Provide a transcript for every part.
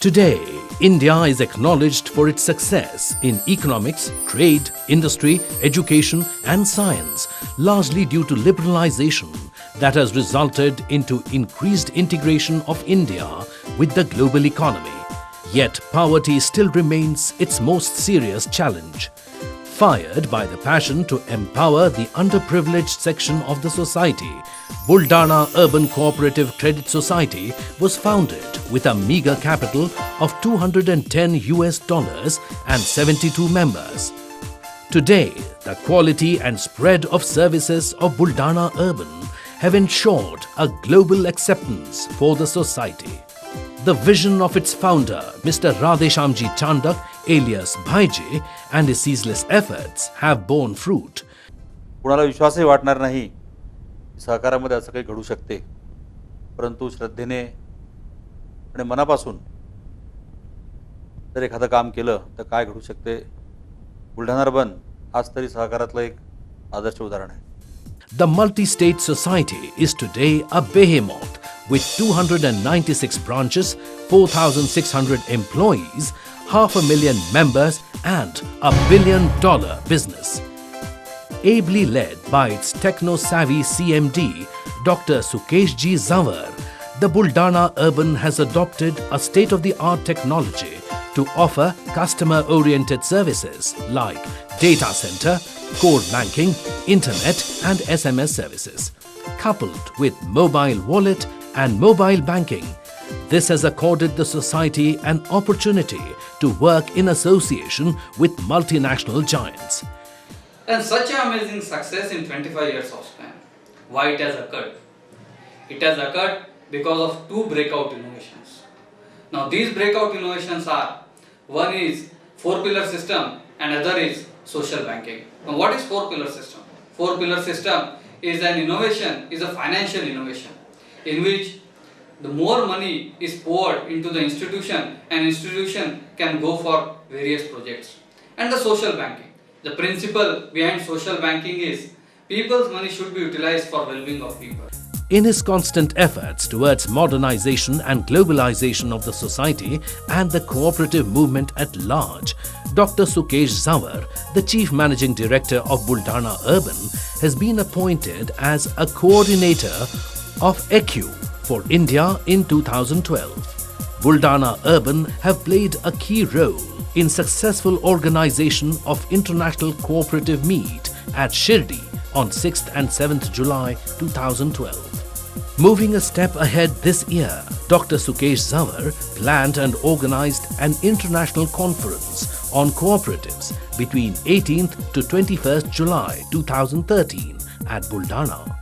Today, India is acknowledged for its success in economics, trade, industry, education and science, largely due to liberalization that has resulted into increased integration of India with the global economy. Yet poverty still remains its most serious challenge. Fired by the passion to empower the underprivileged section of the society, Buldana Urban Cooperative Credit Society was founded with a meager capital of $210 and 72 members. Today, the quality and spread of services of Buldana Urban have ensured a global acceptance for the society. The vision of its founder, Mr. Radheshamji Chandak, alias Bhaiji, and his ceaseless efforts have borne fruit. कुणाला विश्वासही वाटणार नाही सहकारामध्ये असं काही घडू शकते, परंतु श्रद्धेने आणि मनापासून जर एखादं काम केलं तर काय घडू शकते. बुलढाणा अर्बन आज तरी सहकारातलं एक आदर्श उदाहरण आहे. The multi-state society is today a behemoth with 296 branches, 4,600 employees, 500,000 members and $1 billion business. Ably led by its techno-savvy CMD, Dr. Sukesh G. Zawar, the Buldana Urban has adopted a state-of-the-art technology to offer customer-oriented services like data center, core banking, internet and SMS services. Coupled with mobile wallet and mobile banking, this has accorded the society an opportunity to work in association with multinational giants. And such an amazing success in 25 years of span. Why it has occurred? It has occurred because of two breakout innovations. Now these breakout innovations are, one is 4-pillar system and other is social banking. Now what is 4-pillar system? 4-pillar system is an innovation, is a financial innovation in which the more money is poured into the institution and institution can go for various projects. And the social banking. The principle behind social banking is people's money should be utilized for well-being of people. In his constant efforts towards modernization and globalization of the society and the cooperative movement at large, Dr. Sukesh Zawar, the Chief Managing Director of Buldana Urban, has been appointed as a coordinator of ECU for India in 2012. Buldana Urban have played a key role in successful organization of International Cooperative Meet at Shirdi on 6th and 7th July 2012. Moving a step ahead this year, Dr. Sukesh Zawar planned and organized an international conference on cooperatives between 18th to 21st July 2013 at Buldana.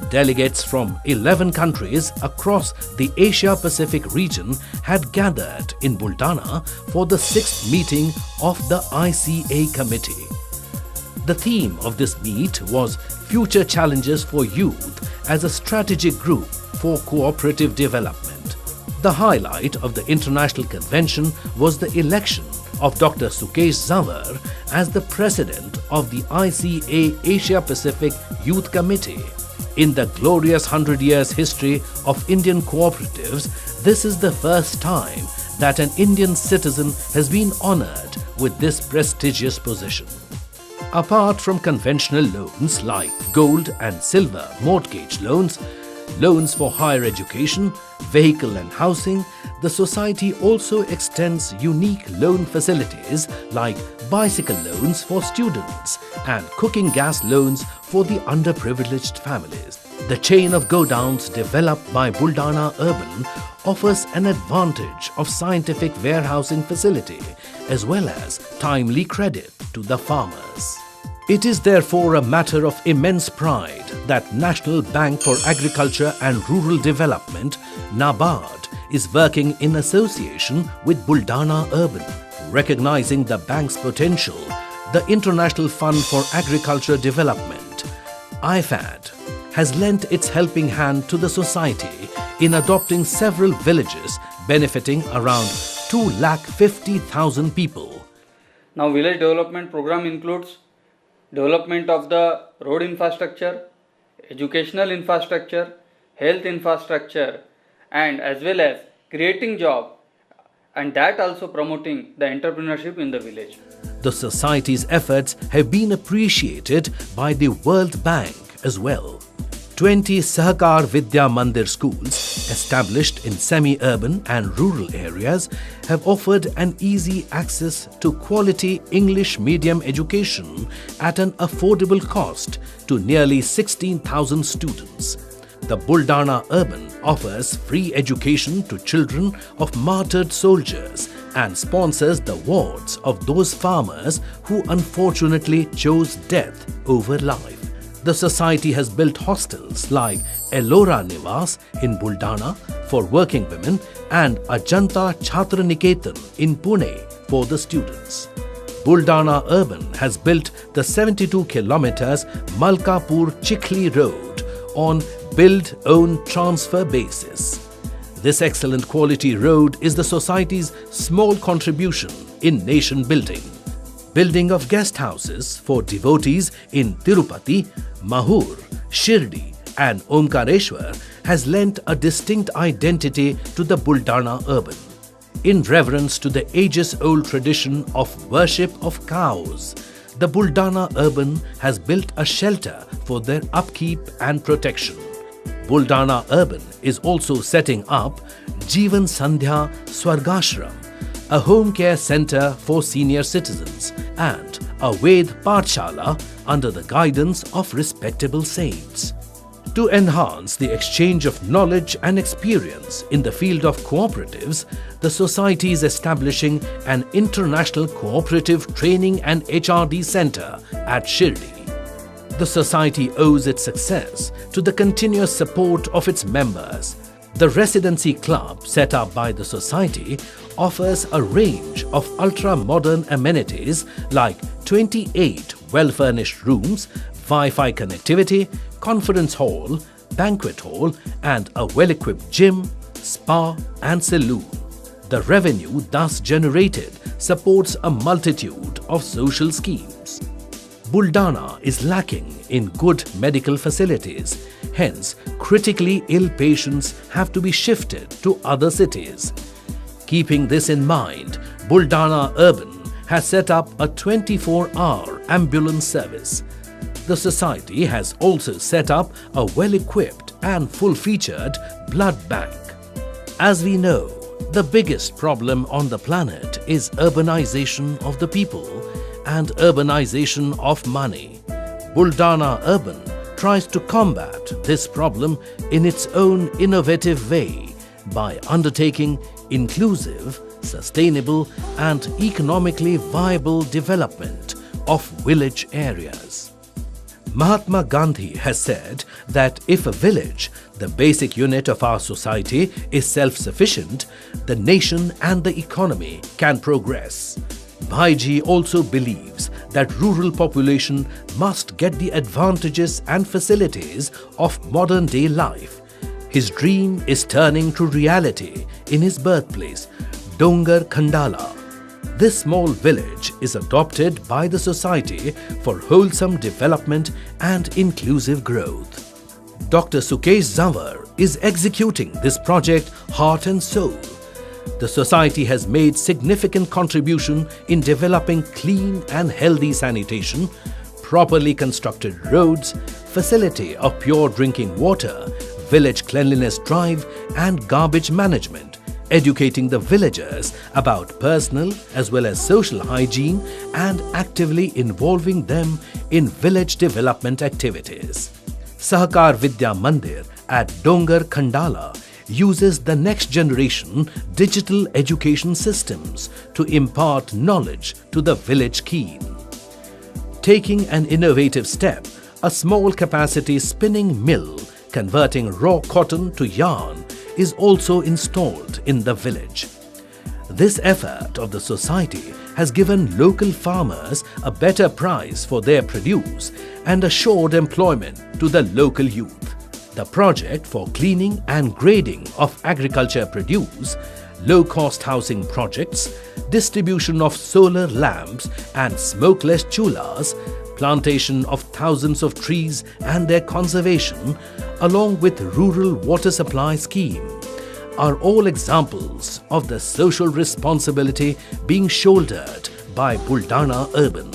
Delegates from 11 countries across the Asia-Pacific region had gathered in Buldana for the 6th meeting of the ICA committee. The theme of this meet was Future Challenges for Youth as a strategic group for cooperative development. The highlight of the international convention was the election of Dr. Sukesh Zawar as the president of the ICA Asia-Pacific Youth Committee. In the glorious 100 years history of Indian cooperatives, this is the first time that an Indian citizen has been honored with this prestigious position. Apart from conventional loans like gold and silver mortgage loans, loans for higher education, vehicle and housing, the society also extends unique loan facilities like bicycle loans for students and cooking gas loans for the underprivileged families. The chain of godowns developed by Buldana Urban offers an advantage of scientific warehousing facility as well as timely credit to the farmers. It is therefore a matter of immense pride that National Bank for Agriculture and Rural Development, NABARD, is working in association with Buldana Urban. Recognizing the bank's potential, the International Fund for Agriculture Development, IFAD, has lent its helping hand to the society in adopting several villages benefiting around 250,000 people. Now village development program includes development of the road infrastructure, educational infrastructure, health infrastructure and as well as creating job and that also promoting the entrepreneurship in the village. The society's efforts have been appreciated by the World Bank as well. 20 Sahakar Vidya Mandir schools, established in semi-urban and rural areas, have offered an easy access to quality English medium education at an affordable cost to nearly 16,000 students. The Buldana Urban offers free education to children of martyred soldiers and sponsors the wards of those farmers who unfortunately chose death over life. The society has built hostels like Ellora Nivas in Buldana for working women and Ajanta Chhatra Niketan in Pune for the students. Buldana Urban has built the 72 kilometers Malkapur Chikhli Road on build, own, transfer basis. This excellent quality road is the society's small contribution in nation building. Building of guest houses for devotees in Tirupati, Mahur, Shirdi and Omkareshwar has lent a distinct identity to the Buldana Urban. In reverence to the ages-old tradition of worship of cows, the Buldana Urban has built a shelter for their upkeep and protection. Buldana Urban is also setting up Jeevan Sandhya Swargashram, a home care center for senior citizens, and a Ved Pathshala under the guidance of respectable saints. To enhance the exchange of knowledge and experience in the field of cooperatives, the society is establishing an international cooperative training and HRD center at Shirdi. The society owes its success to the continuous support of its members. The Residency Club set up by the society offers a range of ultra-modern amenities like 28 well-furnished rooms, Wi-Fi connectivity, conference hall, banquet hall and a well-equipped gym, spa and saloon. The revenue thus generated supports a multitude of social schemes. Buldana is lacking in good medical facilities. Hence, critically ill patients have to be shifted to other cities. Keeping this in mind, Buldana Urban has set up a 24-hour ambulance service. The society has also set up a well-equipped and full-featured blood bank. As we know, the biggest problem on the planet is urbanization of the people and urbanization of money. Buldana Urban tries to combat this problem in its own innovative way by undertaking inclusive, sustainable and economically viable development of village areas. Mahatma Gandhi has said that if a village, the basic unit of our society, is self-sufficient, the nation and the economy can progress. Bhaiji also believes that rural population must get the advantages and facilities of modern-day life. His dream is turning to reality in his birthplace, Dongar Khandala. This small village is adopted by the society for wholesome development and inclusive growth. Dr. Sukesh Zawar is executing this project heart and soul. The society has made significant contribution in developing clean and healthy sanitation, properly constructed roads, facility of pure drinking water, village cleanliness drive and garbage management, educating the villagers about personal as well as social hygiene and actively involving them in village development activities. Sahakar Vidya Mandir at Dongar Khandala uses the next generation digital education systems to impart knowledge to the village keen. Taking an innovative step, a small capacity spinning mill converting raw cotton to yarn is also installed in the village. This effort of the society has given local farmers a better price for their produce and assured employment to the local youth. The project for cleaning and grading of agriculture produce, low-cost housing projects, distribution of solar lamps and smokeless chullas, plantation of thousands of trees and their conservation, along with rural water supply scheme, are all examples of the social responsibility being shouldered by Buldana Urban.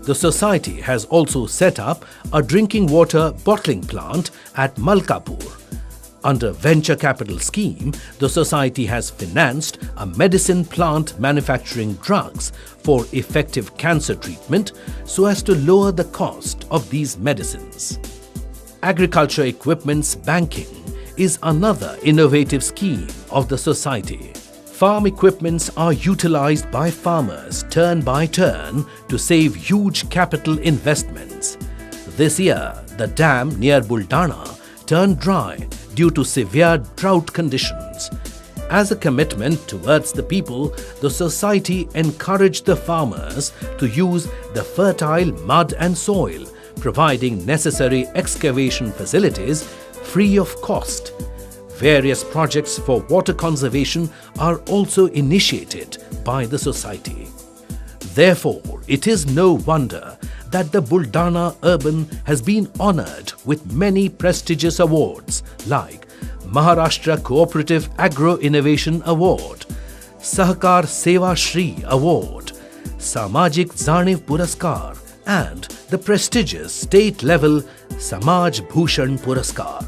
The society has also set up a drinking water bottling plant at Malkapur. Under venture capital scheme, the society has financed a medicine plant manufacturing drugs for effective cancer treatment so as to lower the cost of these medicines. Agriculture equipments banking is another innovative scheme of the society. Farm equipments are utilized by farmers turn by turn to save huge capital investments. This year, the dam near Buldana turned dry due to severe drought conditions. As a commitment towards the people, the society encouraged the farmers to use the fertile mud and soil, providing necessary excavation facilities free of cost. Various projects for water conservation are also initiated by the society. Therefore, it is no wonder that the Buldana Urban has been honoured with many prestigious awards like Maharashtra Cooperative Agro Innovation Award, Sahakar Seva Shri Award, Samajik Zaniv Puraskar and the prestigious state-level Samaj Bhushan Puraskar.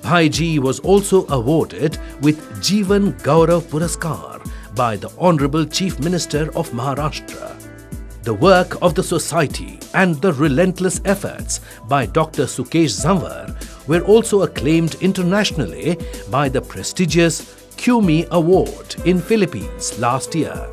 Bhaiji was also awarded with Jeevan Gaurav Puraskar by the Honorable Chief Minister of Maharashtra. The work of the society and the relentless efforts by Dr. Sukesh Zanwar were also acclaimed internationally by the prestigious QMI Award in Philippines last year.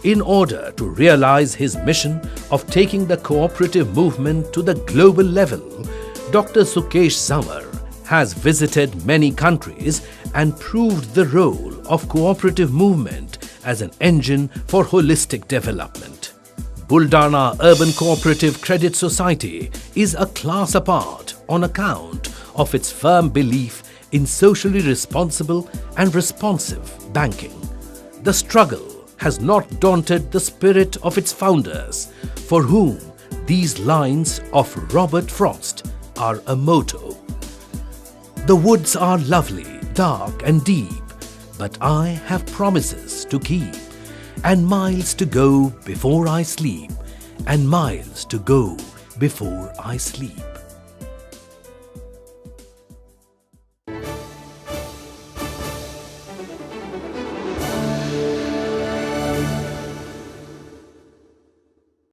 In order to realize his mission of taking the cooperative movement to the global level, Dr. Sukesh Zanwar has visited many countries and proved the role of cooperative movement as an engine for holistic development. Buldana Urban Cooperative Credit Society is a class apart on account of its firm belief in socially responsible and responsive banking. The struggle has not daunted the spirit of its founders, for whom these lines of Robert Frost are a motto. The woods are lovely, dark and deep, but I have promises to keep, and miles to go before I sleep, and miles to go before I sleep.